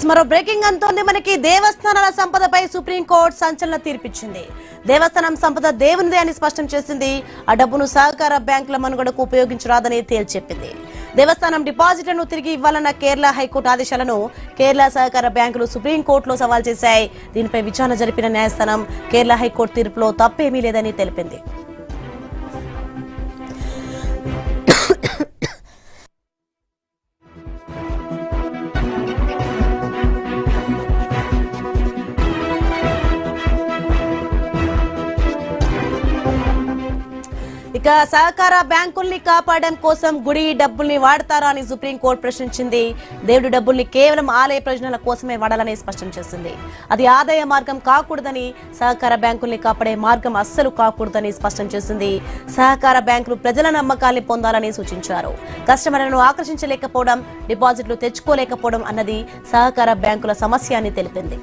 మరో బ్రేకింగ్ అంతోంది మనకి. దేవస్థానాల సంపదపై సుప్రీంకోర్టు సంచలన తీర్పిచ్చింది. దేవస్థానం సంపద దేవునిదే అని స్పష్టం చేసింది. ఆ డబ్బును సహకార బ్యాంకుల మనుగడకు ఉపయోగించరాదని తేల్చెప్పింది. దేవస్థానం డిపాజిట్లను తిరిగి ఇవ్వాలన్న కేరళ హైకోర్టు ఆదేశాలను కేరళ సహకార బ్యాంకులు సుప్రీంకోర్టులో సవాల్ చేశాయి. దీనిపై విచారణ జరిపిన న్యాయస్థానం కేరళ హైకోర్టు తీర్పులో తప్పేమీ లేదని తెలిపింది. ఇక సహకార బ్యాంకుల్ని కాపాడడం కోసం గుడి డబ్బుల్ని వాడతారా అని సుప్రీంకోర్టు ప్రశ్నించింది. దేవుడి డబ్బుల్ని కేవలం ఆలయ ప్రయోజనాల కోసమే వాడాలని స్పష్టం చేసింది. అది ఆదాయ మార్గం కాకూడదని, సహకార బ్యాంకుల్ని కాపాడే మార్గం అస్సలు కాకూడదని స్పష్టం చేసింది. సహకార బ్యాంకులు ప్రజల నమ్మకాల్ని పొందాలని సూచించారు. కస్టమర్లను ఆకర్షించలేకపోవడం, డిపాజిట్లు తెచ్చుకోలేకపోవడం అన్నది సహకార బ్యాంకుల సమస్య అని తెలిపింది.